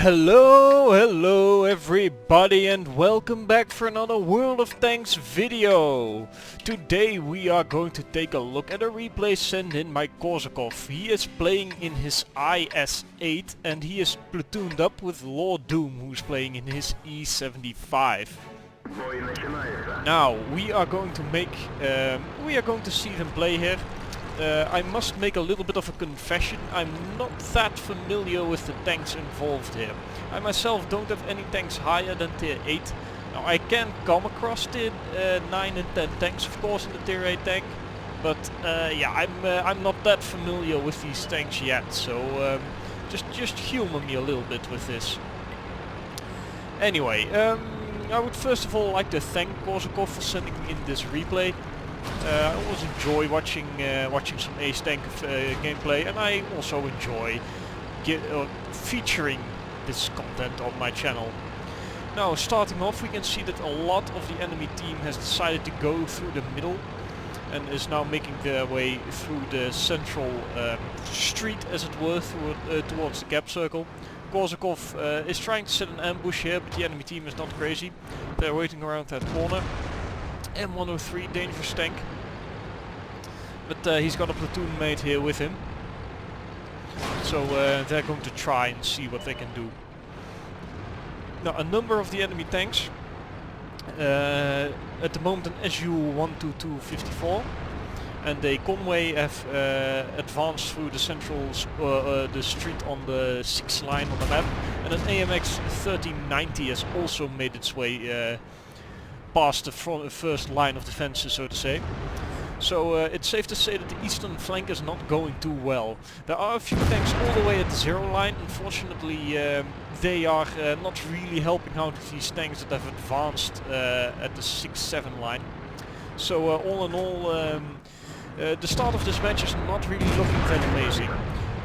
Hello everybody, and welcome back for another World of Tanks video. Today we are going to take a look at a replay sent in by Korsakoff. He is playing in his IS-8 and he is platooned up with Lord Doom, who's playing in his E-75. Now we are going to see them play here. I must make a little bit of a confession. I'm not that familiar with the tanks involved here. I myself don't have any tanks higher than tier 8. Now I can come across tier 9 and 10 tanks, of course, in the tier 8 tank. But yeah, I'm not that familiar with these tanks yet. So just humor me a little bit with this. Anyway, I would first of all like to thank Korsakoff for sending in this replay. I always enjoy watching some Ace Tank gameplay, and I also enjoy featuring this content on my channel. Now, starting off, we can see that a lot of the enemy team has decided to go through the middle and is now making their way through the central street, as it were, towards the gap circle. Korsakoff is trying to set an ambush here, but the enemy team is not crazy. They're waiting around that corner. M103, dangerous tank, but he's got a platoon mate here with him, so they're going to try and see what they can do. Now, a number of the enemy tanks, at the moment an SU-122-54 and a convoy have advanced through the central the street on the 6th line on the map, and an AMX 1390 has also made its way past the first line of defenses, so to say. So it's safe to say that the eastern flank is not going too well. There are a few tanks all the way at the 0 line. Unfortunately, they are not really helping out with these tanks that have advanced at the 6-7 line. So all in all, the start of this match is not really looking that amazing.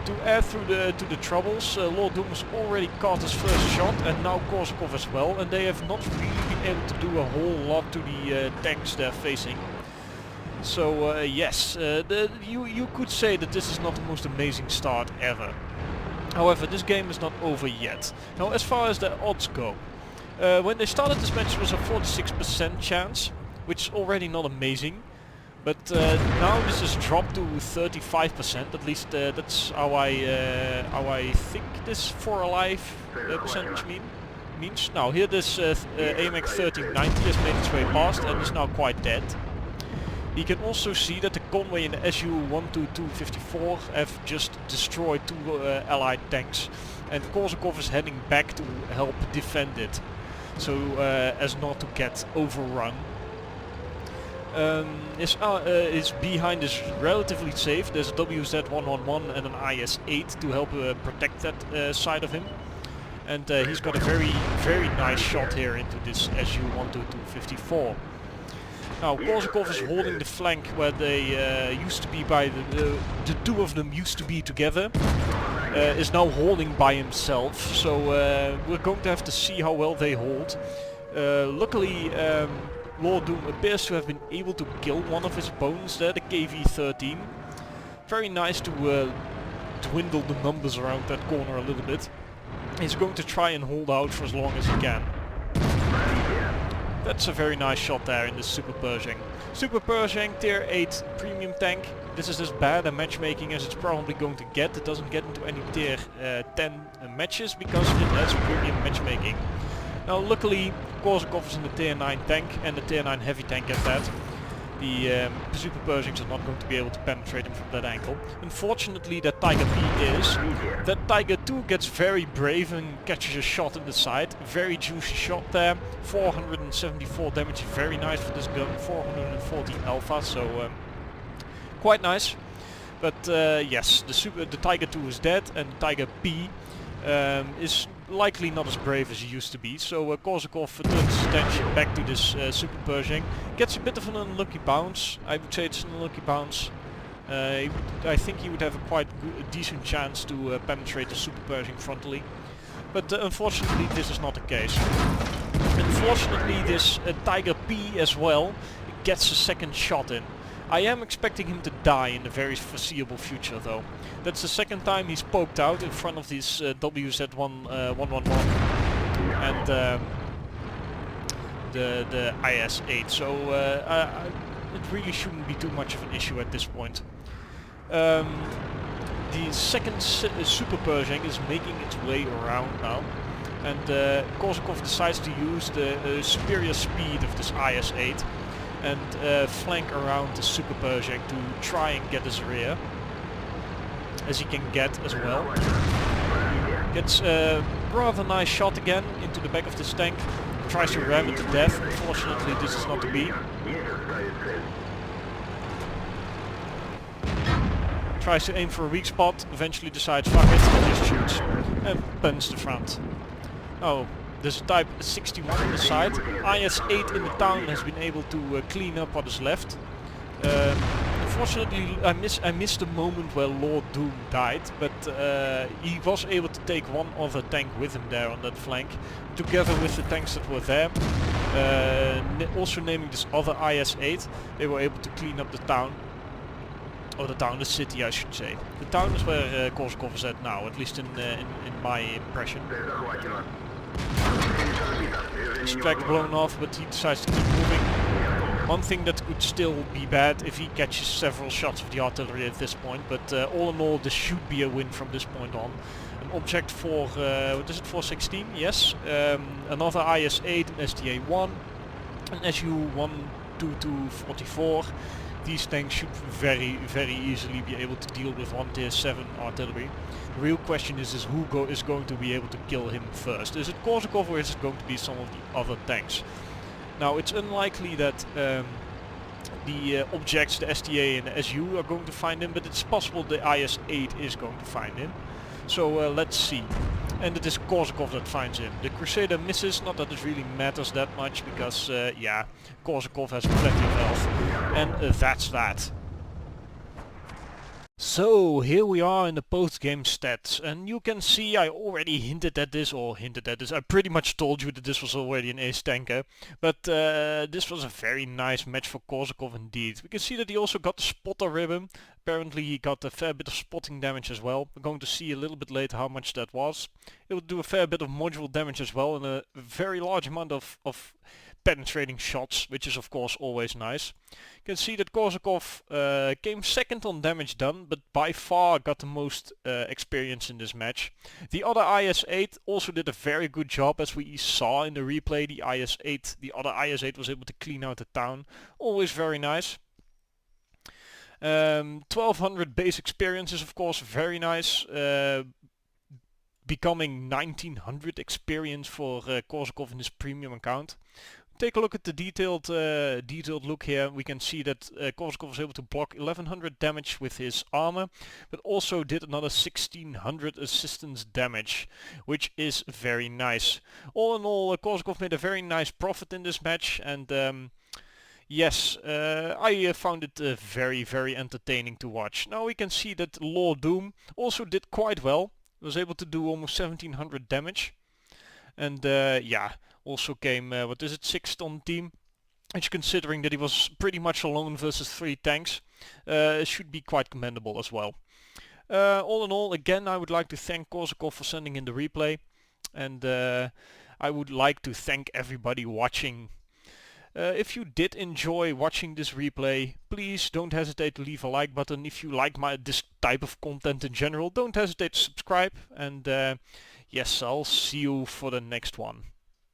To add to the troubles, Lord Doom has already caught his first shot, and now Korsakoff as well, and they have not really been able to do a whole lot to the tanks they're facing. So yes, you could say that this is not the most amazing start ever. However, this game is not over yet. Now, as far as the odds go, when they started this match, it was a 46% chance, which is already not amazing. But now this has dropped to 35%. At least that's how I think this for alive percentage means. Now here this AMX 1390 has made its way past and is now quite dead. You can also see that the convoy in the SU-122-54 have just destroyed 2 allied tanks, and Korsakoff is heading back to help defend it, so as not to get overrun. His behind is relatively safe. There's a WZ-111 and an IS-8 to help protect that side of him. And he's got a very nice shot here into this SU-122-54. Now, Korsakoff is holding the flank where they used to be the two of them used to be together. Is now holding by himself. So we're going to have to see how well they hold. Luckily, Lord Doom appears to have been able to kill one of his opponents there, the KV-13. Very nice to dwindle the numbers around that corner a little bit. He's going to try and hold out for as long as he can. That's a very nice shot there in the Super Pershing. Super Pershing, tier 8 premium tank. This is as bad a matchmaking as it's probably going to get. It doesn't get into any tier 10 matches because it has premium matchmaking. Now, luckily, Korsakoff is in the tier 9 tank and the tier 9 heavy tank at that. The Super Pershings are not going to be able to penetrate him from that angle. Unfortunately, that Tiger B is. That Tiger 2 gets very brave and catches a shot in the side. Very juicy shot there. 474 damage, very nice for this gun. 440 alpha, so quite nice. But yes, the Tiger 2 is dead, and Tiger B is likely not as brave as he used to be, so Korsakoff turns his attention back to this Super Pershing. Gets a bit of an unlucky bounce. I would say it's an unlucky bounce. I think he would have a decent chance to penetrate the Super Pershing frontally, but unfortunately this is not the case. Unfortunately, this Tiger P as well gets a second shot in. I am expecting him to die in the very foreseeable future though. That's the second time he's poked out in front of this WZ-111 and the IS-8, so it really shouldn't be too much of an issue at this point. The second Super Pershing is making its way around now, and Korsakoff decides to use the superior speed of this IS-8 and flank around the Super Pershing to try and get his rear, as he can get as well. Gets a rather nice shot again into the back of this tank, tries to ram it to death. Unfortunately this is not to be. Tries to aim for a weak spot, eventually decides fuck it and just shoots and puns the front. Oh, there's a Type 61 on the side. IS-8 in the town has been able to clean up what is left. Unfortunately I missed the moment where Lord Doom died, but he was able to take one other tank with him there on that flank, together with the tanks that were there. Also naming this other IS-8, they were able to clean up the town. Or the city I should say. The town is where Korsakoff is at now, at least in my impression. His track blown off, but he decides to keep moving. One thing that could still be bad if he catches several shots of the artillery at this point, but all in all this should be a win from this point on. An object for, what is it, 416? Yes. Another IS-8, an STA-1, an SU-12244. These tanks should very easily be able to deal with one tier 7 artillery. The real question is who is going to be able to kill him first. Is it Korsakoff or is it going to be some of the other tanks? Now it's unlikely that the objects, the STA and the SU are going to find him, but it's possible the IS-8 is going to find him. So let's see. And it is Korsakoff that finds him. The Crusader misses, not that it really matters that much, because yeah, Korsakoff has plenty of health. And that's that. So here we are in the post-game stats, and you can see I already hinted at this, I pretty much told you that this was already an ace tanker, but this was a very nice match for Korsakoff indeed. We can see that he also got the spotter ribbon. Apparently he got a fair bit of spotting damage as well. We're going to see a little bit later how much that was. It will do a fair bit of module damage as well, and a very large amount of penetrating shots, which is of course always nice. You can see that Korsakoff came second on damage done, but by far got the most experience in this match. The other IS-8 also did a very good job, as we saw in the replay. The other IS-8 was able to clean out the town. Always very nice. 1200 base experience is of course very nice. Becoming 1900 experience for Korsakoff in his premium account. Take a look at the detailed look here. We can see that Korsakoff was able to block 1100 damage with his armor, but also did another 1600 assistance damage, which is very nice. All in all, Korsakoff made a very nice profit in this match, and yes, I found it very entertaining to watch. Now we can see that Lord Doom also did quite well. He was able to do almost 1700 damage. And yeah, also came, what is it, 6th on team. Which, considering that he was pretty much alone versus 3 tanks, should be quite commendable as well. All in all, again, I would like to thank Korsakoff for sending in the replay. And I would like to thank everybody watching. If you did enjoy watching this replay, please don't hesitate to leave a like button. If you like this type of content in general, don't hesitate to subscribe. And yes, I'll see you for the next one.